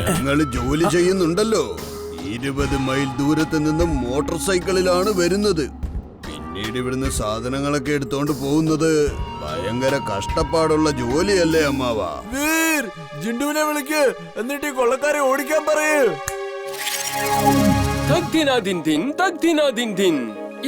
നിങ്ങൾ ജോലി ചെയ്യുന്നുണ്ടല്ലോ. 20 മൈൽ ദൂരത്ത് നിന്ന് മോട്ടോർ സൈക്കിളിലാണ് വരുന്നത്. പിന്നീട് ഇവിടുന്ന് സാധനങ്ങളൊക്കെ എടുത്തോണ്ട് പോകുന്നത് ഭയങ്കര കഷ്ടപ്പാടുള്ള ജോലിയല്ലേ അമ്മാവ? വീർ, ജിണ്ടുവിനെ വിളിക്ക്, എന്നിട്ട് കൊള്ളക്കാരെ ഓടിക്കാൻ പറയൂ.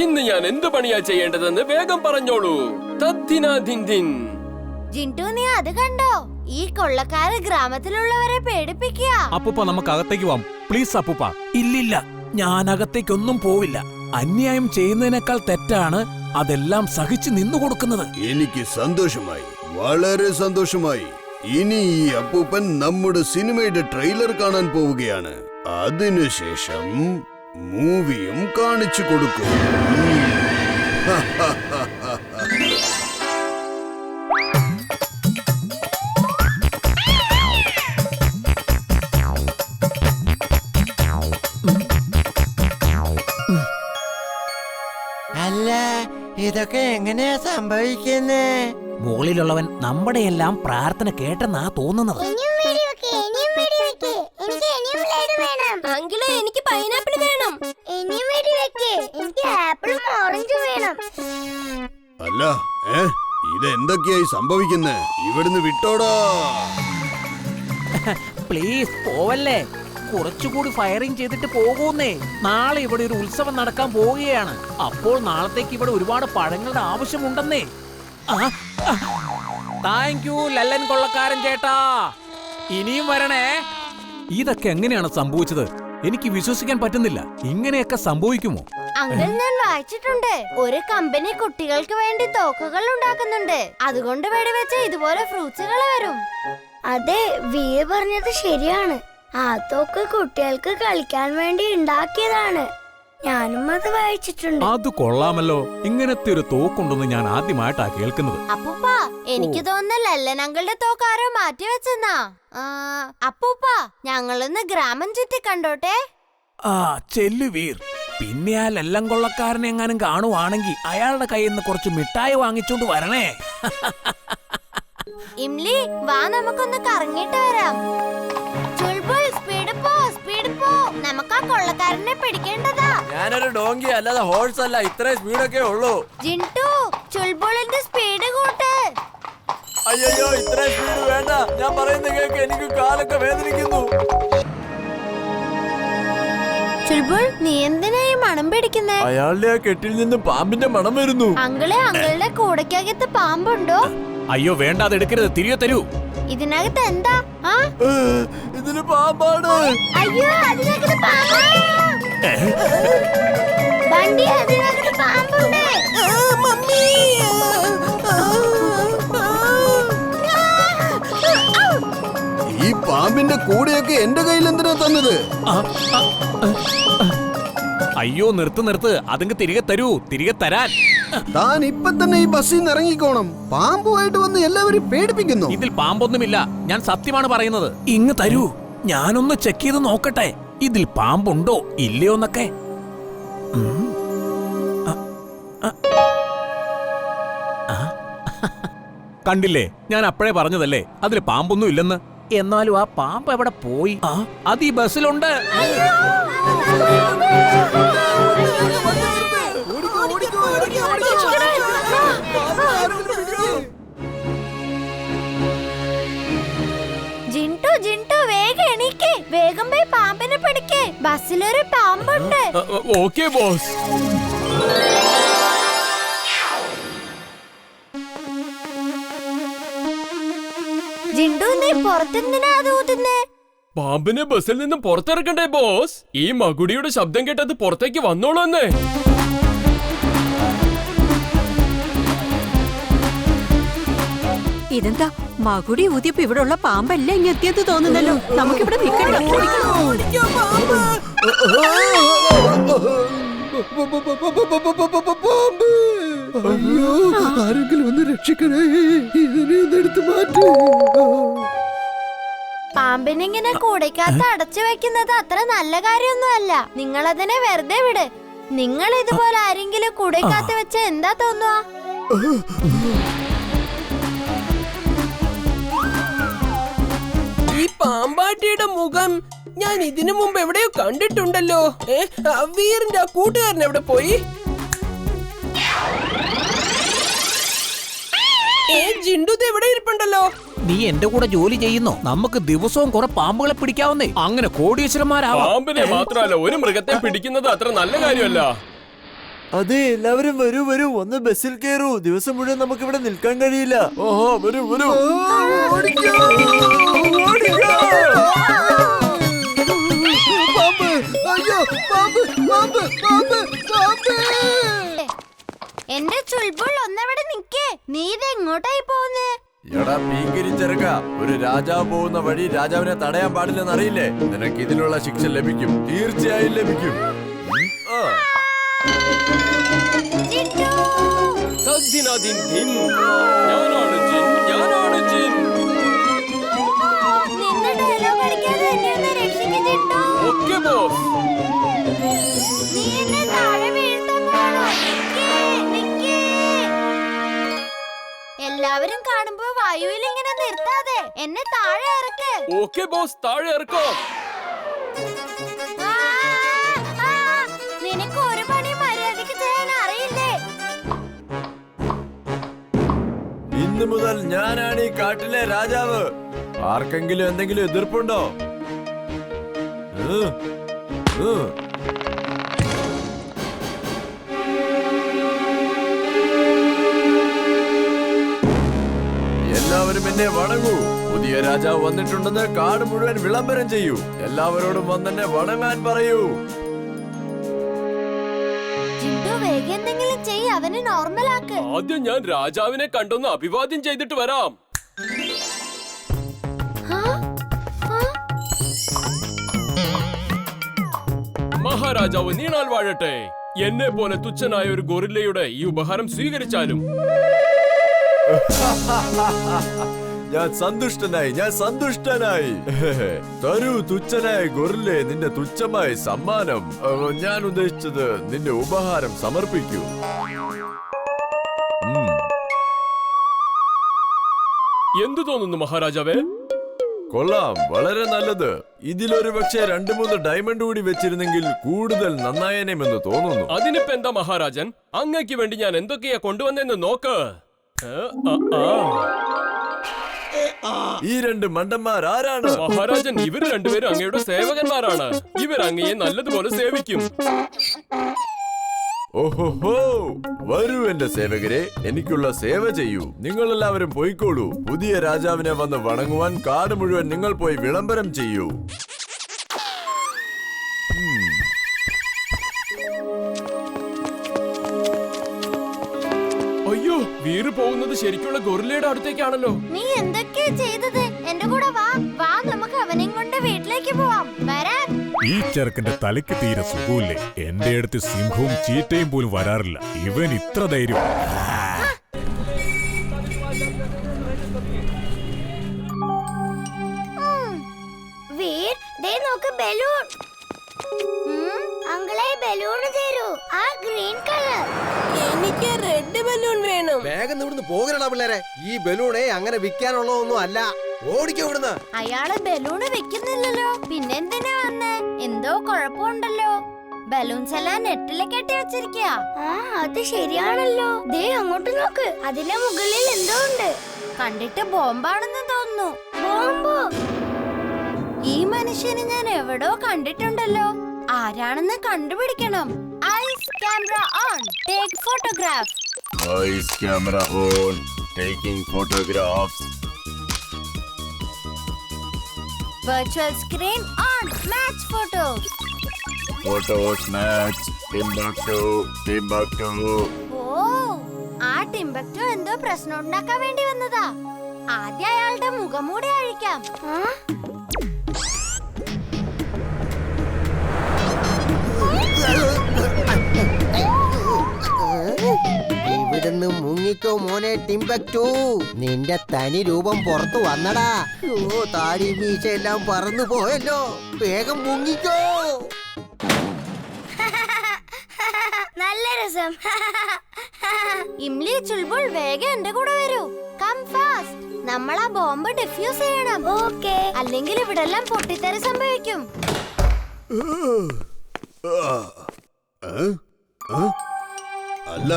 ഇന്ന് ഞാൻ എന്ത് പണിയാ ചെയ്യേണ്ടതെന്ന് വേഗം പറഞ്ഞോളൂ. ജിന്റു, നീ അത് കണ്ടോ? ഈ കൊള്ളക്കാര് ഗ്രാമത്തിലുള്ളവരെ പേടിപ്പിക്കുക. അപ്പൂപ്പ നമുക്ക് അകത്തേക്ക് പോവാം പ്ലീസ് അപ്പൂപ്പ. ഇല്ലില്ല, ഞാൻ അകത്തേക്കൊന്നും പോവില്ല. അന്യായം ചെയ്യുന്നതിനേക്കാൾ തെറ്റാണ് അതെല്ലാം സഹിച്ചു നിന്നു കൊടുക്കുന്നത്. എനിക്ക് സന്തോഷമായി, വളരെ സന്തോഷമായി. ഇനി ഈ അപ്പൂപ്പൻ നമ്മുടെ സിനിമയുടെ ട്രെയിലർ കാണാൻ പോവുകയാണ്. അതിനുശേഷം മൂവിയും കാണിച്ചു കൊടുക്കും. അല്ല, ഇതൊക്കെ എങ്ങനെയാ സംഭവിക്കുന്നേ? മുകളിലുള്ളവൻ നമ്മുടെ എല്ലാം പ്രാർത്ഥന കേട്ടെന്നാ തോന്നുന്നത്. അങ്കിളെ, എനിക്ക് പൈനാപ്പിൾ വേണം. എനിക്ക് ആപ്പിളും ഓറഞ്ചും വേണം. അല്ല, ഇതെന്തൊക്കെയായി സംഭവിക്കുന്നേ? ഇവിടുന്ന് വിട്ടോടാ. പ്ലീസ് പോവല്ലേ, കുറച്ചുകൂടി ഫയറിംഗ് ചെയ്തിട്ട് പോകൂന്നേ. നാളെ ഇവിടെ ഒരു ഉത്സവം നടക്കാൻ പോവുകയാണ്. അപ്പോൾ നാളത്തേക്ക് ഇവിടെ ഒരുപാട് പഴങ്ങളുടെ ആവശ്യമുണ്ടെന്നേ. താങ്ക് യു ലല്ലൻ കൊള്ളക്കാരൻ ചേട്ടാ, ഇനിയും വരണേ. ഇതൊക്കെ എങ്ങനെയാണ് സംഭവിച്ചത്? എനിക്ക് വിശ്വസിക്കാൻ പറ്റുന്നില്ല. ഇങ്ങനെയൊക്കെ സംഭവിക്കുമോ? അങ്കിൾ, ഞാൻ വായിച്ചിട്ടുണ്ട്, ഒരു കമ്പനി കുട്ടികൾക്ക് വേണ്ടി തോക്കുകൾ ഉണ്ടാക്കുന്നുണ്ട്. അതുകൊണ്ട് വെടിവെച്ച ഇതുപോലെ ഫ്രൂട്ട്സുകൾ വരും. അതെ, വീർ പറഞ്ഞത് ശരിയാണ്. ആ തോക്ക് കുട്ടികൾക്ക് കളിക്കാൻ വേണ്ടി ഉണ്ടാക്കിയതാണ്. ഞാനും അത് വായിച്ചിട്ടുണ്ട്. അത് കൊള്ളാമല്ലോ. ഇങ്ങനത്തെ ഒരു തോക്കുണ്ടെന്ന് ഞാൻ ആദ്യമായിട്ടാ കേൾക്കുന്നത്. അപ്പൂപ്പ, എനിക്ക് തോന്നുന്ന ലല്ലൻ അങ്കിളുടെ തോക്കാരോ മാറ്റി വെച്ചെന്നാ. അപ്പൂപ്പ, ഞങ്ങളൊന്ന് ഗ്രാമം ചുറ്റി കണ്ടോട്ടെ. ചെല്ലു വീർ. പിന്നെ ആ ലല്ലൻ കൊള്ളക്കാരനെ എങ്ങാനും കാണുവാണെങ്കിൽ അയാളുടെ കയ്യിൽ നിന്ന് കുറച്ച് മിഠായി വാങ്ങിച്ചോണ്ട് വരണേ. ഇംലി, വാ, നമുക്കൊന്ന് കറങ്ങിട്ട് വരാം. ചുൾബുൾ, സ്പീഡ് പോ, സ്പീഡ് പോ. നമുക്ക് ആ കൊള്ളക്കാരനെ പിടിക്കേണ്ടതാ. ഞാനൊരു ഡോങ്കി അല്ലാതെ ഹോഴ്സ് അല്ല, ഇത്രയും സ്പീഡൊക്കെ ഉള്ളൂ. ജിന്റു, ചുൾബുളിന്റെ സ്പീഡ് കൂട്ട്. അയ്യോ, ഇത്രയും സ്പീഡ് വേണ്ട. ഞാൻ പറയുന്ന കേക്ക്, എനിക്ക് കാലൊക്കെ വേദനിക്കുന്നു. ചുൾബുൾ, നീ എന്തിനാ ഈ മണം പിടിക്കുന്നേ? അയാളുടെ ആ കെട്ടിൽ നിന്ന് പാമ്പിന്റെ മണം വരുന്നു. അങ്കിളെ, അങ്കിളുടെ കൂടയ്ക്കകത്ത് പാമ്പുണ്ടോ? അയ്യോ വേണ്ട, അത് എടുക്കരുത്, തിരികെ തരൂ. ഇതിനകത്ത് എന്താ? ഇതിന് പാമ്പാണ്. അയ്യോ, അതിനകത്ത് പാമ്പാ. വണ്ടി, അതിനകത്ത് പാമ്പുണ്ട്. ഈ പാമ്പിന്റെ കൂടെയൊക്കെ എന്റെ കയ്യിൽ എന്തിനാ തന്നത്? അയ്യോ നിർത്ത്, അതങ്ങ് തിരികെ തരൂ, തിരികെ തരാൻ. താൻ ഇപ്പൊ തന്നെ ഈ ബസ്സിൽ നിന്ന് ഇറങ്ങിക്കോണം. പാമ്പുമായിട്ട് വന്ന് എല്ലാവരും പേടിപ്പിക്കുന്നു. ഇതിൽ പാമ്പൊന്നുമില്ല, ഞാൻ സത്യമാണ് പറയുന്നത്. ഇങ്ങ് തരൂ, ഞാനൊന്ന് ചെക്ക് ചെയ്ത് നോക്കട്ടെ ഇതിൽ പാമ്പുണ്ടോ ഇല്ലയോന്നൊക്കെ. കണ്ടില്ലേ, ഞാൻ അപ്പോഴേ പറഞ്ഞതല്ലേ അതിൽ പാമ്പൊന്നും ഇല്ലെന്ന്. എന്നാലും ആ പാമ്പ് എവിടെ പോയി? അത് ഈ ബസ്സിലുണ്ട്. ജിന്റു, വേഗം എണീക്ക്. വേഗം പോയി പാമ്പിനെ പിടിക്ക്. ബസ്സിലൊരു പാമ്പുണ്ട്. Okay boss. ജിന്റു, നീ പുറത്തെന്തിനാ അത് ഊതുന്നേ? പാമ്പിനെ ബസ്സിൽ നിന്നും പുറത്തിറക്കണ്ടേ ബോസ്? ഈ മകുടിയുടെ ശബ്ദം കേട്ടത് പുറത്തേക്ക് വന്നോളൂ എന്നേ. ഇതെന്താ, മകുടി ഊതിയപ്പോ ഇവിടെ ഉള്ള പാമ്പല്ല ഇനി എത്തിയത് തോന്നുന്നല്ലോ. നമുക്കിവിടെ നിൽക്കണ്ട. ആരെങ്കിലും ഒന്ന് രക്ഷിക്കണേ, ഇതിനെ എടുത്ത് മാറ്റൂ. പാമ്പിനിങ്ങനെ കൂടയ്ക്കകത്ത് അടച്ചു വെക്കുന്നത് അത്ര നല്ല കാര്യമൊന്നുമല്ല. നിങ്ങൾ അതിനെ വെറുതെ വിട്. നിങ്ങൾ ഇതുപോലെ ആരെങ്കിലും കൂടയ്ക്കകത്ത് വെച്ച എന്താ തോന്നുക? ഈ പാമ്പാട്ടിയുടെ മുഖം ഞാൻ ഇതിനു മുമ്പ് എവിടെയോ കണ്ടിട്ടുണ്ടല്ലോ. വീറിന്റെ ആ കൂട്ടുകാരൻ എവിടെ പോയി? ജിണ്ടുത് എവിടെ ഇരിപ്പുണ്ടല്ലോ. നീ എന്റെ കൂടെ ജോലി ചെയ്യുന്നോ? നമുക്ക് ദിവസവും കുറെ പാമ്പുകളെ പിടിക്കാവുന്നേ. അങ്ങനെ കോടീശ്വരന്മാരാവാം. പാമ്പിനെ മാത്രമല്ല, ഒരു മൃഗത്തെ പിടിക്കുന്നത് അത്ര നല്ല കാര്യമല്ല. അതെ, എല്ലാവരും വരൂ വരൂ, ഒന്ന് ബസ്സിൽ കയറൂ. ദിവസം മുഴുവൻ നമുക്ക് ഇവിടെ നിൽക്കാൻ കഴിയില്ല. ഓഹോ, വരൂ വരൂ. എന്റെ ചുൽബുൾ ഒന്നവിടെ നിക്കേ. നീ ഇത് എങ്ങോട്ടായി പോകുന്നേ? എടാ പീങ്കിരി ചെറുക്ക, ഒരു രാജാവ് പോകുന്ന വഴി രാജാവിനെ തടയാൻ പാടില്ലെന്ന് അറിയില്ലേ? നിനക്ക് ഇതിനുള്ള ശിക്ഷ ലഭിക്കും, തീർച്ചയായും ലഭിക്കും. ഞാനാണ് ജിൻ, ഞാനാണ് ജിൻ. നിന്റെ ഡയലോഗ് അടിക്കാതെ എന്നെ ഒന്ന് രക്ഷിക്ക് ജിണ്ടു. Okay boss. നീ എന്നെ താഴെ വീഴ്ത്താൻ പോവാണോ? നിക്കേ. എല്ലാവരും കാണുമ്പോ വായുവിൽ ഇങ്ങനെ നിർത്താതെ എന്നെ താഴെ ഇറക്ക്. ഓക്കേ ബോസ്, താഴെ ഇറക്കോ. നിനക്ക് ഒരു പണി മര്യാദയ്ക്ക് ചെയ്യാൻ അറിയില്ലേ? ഇന്നു മുതൽ ഞാനാണ് ഈ കാട്ടിലെ രാജാവ്. ആർക്കെങ്കിലും എന്തെങ്കിലും എതിർപ്പുണ്ടോ? എല്ലാവരും എന്നെ വണങ്ങൂ. പുതിയ രാജാവ് വന്നിട്ടുണ്ടെന്ന് കാട് മുഴുവൻ വിളംബരം ചെയ്യൂ. എല്ലാവരോടും വന്നെന്നെ വണങ്ങാൻ പറയൂ. ജിണ്ടു വേഗം എന്തെങ്കിലും ചെയ്യ്, അവനെ നോർമൽ ആക്ക്. ആദ്യം ഞാൻ രാജാവിനെ കണ്ടൊന്ന് അഭിവാദ്യം ചെയ്തിട്ട് വരാം. മഹാരാജാവ് നീണാൽ വാഴട്ടെ. എന്നെ പോലെ തുച്ഛനായ ഒരു ഗൊറില്ലയുടെ ഈ ഉപഹാരം സ്വീകരിച്ചാലും. ഞാൻ സന്തുഷ്ടനായി. തരൂ തുച്ഛനായ ഗൊറില്ലേ, നിന്റെ തുച്ഛമായ സമ്മാനം. ഞാൻ ഉദ്ദേശിച്ചത് നിന്റെ ഉപഹാരം സമർപ്പിക്കൂ. എന്തു തോന്നുന്നു മഹാരാജാവേ? കൊള്ളാം, വളരെ നല്ലത്. ഇതിലൊരു പക്ഷേ 2-3 ഡയമണ്ട് കൂടി വെച്ചിരുന്നെങ്കിൽ കൂടുതൽ നന്നായേനെമെന്ന് തോന്നുന്നു. അതിനിപ്പോ എന്താ മഹാരാജൻ, അങ്ങയ്ക്ക് വേണ്ടി ഞാൻ എന്തൊക്കെയാ കൊണ്ടുവന്നെന്ന് നോക്ക്. ഈ 2 മണ്ടന്മാർ ആരാണ്? മഹാരാജൻ, ഇവർ രണ്ടുപേരും അങ്ങയുടെ സേവകന്മാരാണ്. ഇവർ അങ്ങയെ നല്ലതുപോലെ സേവിക്കും. ഓഹോഹോ, വരൂ എന്റെ സേവകരെ, എനിക്കുള്ള സേവ ചെയ്യൂ. നിങ്ങൾ എല്ലാവരും പോയിക്കോളൂ. പുതിയ രാജാവിനെ വന്ന് വണങ്ങുവാൻ കാട് മുഴുവൻ നിങ്ങൾ പോയി വിളംബരം ചെയ്യൂ. അയ്യോ, വീറ് പോകുന്നത് ശരിക്കുള്ള ഗൊറില്ലയുടെ അടുത്തേക്കാണല്ലോ. നീ എന്തൊക്കെയാ ചെയ്തത്? എന്റെ കൂടെ വാ, നമുക്ക് അവനെയും കൊണ്ട് വീട്ടിലേക്ക് പോവാം. വരാൻ. ഈ ചെറുക്കന്റെ തലയ്ക്ക് തീരെ സുഖമില്ലേ. എന്റെ അടുത്ത് സിംഹവും ചീറ്റയും പോലും വരാറില്ല. ഇവൻ ഇത്ര ധൈര്യം. വീർ, ദേ നോക്ക്, ബലൂൺ. അങ്കിളെ, ബലൂൺ തരൂ. ആ ഗ്രീൻ കളർ. എനിക്ക് റെഡ് ബലൂൺ വേണം. വേഗം ഇവിടുന്ന് പോകണടാ പിള്ളേരെ. ഈ ബലൂണേ അങ്ങനെ വിൽക്കാനുള്ളതൊന്നും അല്ല. ഓടിക്കോ ഇവിടുന്ന്. അയാള് ബലൂണ് വെക്കുന്നില്ലല്ലോ, പിന്നെന്തിനാ വന്നേ? എന്തോ കുഴപ്പമുണ്ടല്ലോ. ബലൂൺസ് എല്ലാം നെറ്റില് കെട്ടി വെച്ചിരിക്കാ. അത് ശരിയാണല്ലോ. ദേ അങ്ങോട്ട് നോക്ക്, അതിന്റെ മുകളിൽ എന്തോ ഉണ്ട്. കണ്ടിട്ട് ബോംബാണെന്ന് തോന്നുന്നു. ബോംബോ? ഈ മനുഷ്യനെ ഞാൻ എവിടോ കണ്ടിട്ടുണ്ടല്ലോ. ആരാണെന്ന് കണ്ടുപിടിക്കണം. Eyes camera on, take photograph. Eyes camera on, taking photographs. Virtual screen on, match photos. Photos match, Timbuktu. ഓ, ആ ടിംബക്ടു എന്തോ പ്രശ്നം ഉണ്ടാക്കാൻ വേണ്ടി വന്നതാ. ആദ്യം അയാളുടെ മുഖംമൂടി അഴിക്കാം. ഇവിടുന്ന് മുങ്ങിക്കോ മോനെ ടിംബക്ടു. നിന്റെ തനി രൂപം പുറത്തു വന്നടാ. ഓ, താടി മീശ എല്ലാം പറന്നു പോയല്ലോ. വേഗം മുങ്ങിക്കോ. നല്ല രസം. ഇംലി ചുൾബുൾ വേഗം എന്റെ കൂടെ വരൂ. Come fast. നമ്മൾ ആ ബോംബ് ഡിഫ്യൂസ് ചെയ്യണം. ഓക്കേ. അല്ലെങ്കിൽ ഇവിടെല്ലാം പൊട്ടിത്തെറി സംഭവിക്കും. അല്ല,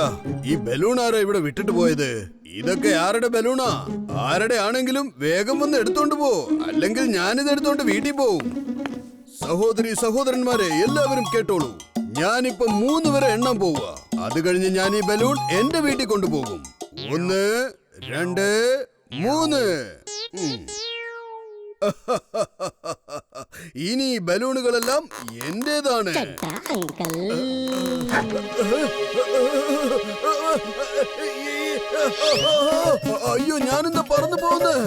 ഈ ബലൂൺ ആരാ ഇവിടെ വിട്ടിട്ട് പോയത്? ഇതൊക്കെ ആരുടെ ബലൂണാ? ആരുടെ ആണെങ്കിലും വേഗം വന്ന് എടുത്തോണ്ട് പോ, അല്ലെങ്കിൽ ഞാനിത് എടുത്തോണ്ട് വീട്ടിൽ പോവും. സഹോദരി സഹോദരന്മാരെ എല്ലാവരും കേട്ടോളൂ. ഞാനിപ്പോ 3 വരെ എണ്ണാൻ പോവുക. അത് കഴിഞ്ഞ് ഞാൻ ഈ ബലൂൺ എന്റെ വീട്ടിൽ കൊണ്ടുപോകും. 1, 2, 3. ഇനി ഈ ബലൂണുകളെല്ലാം എന്റേതാണ്. അയ്യോ, ഞാനെന്താ പറന്നു പോകുന്നത്?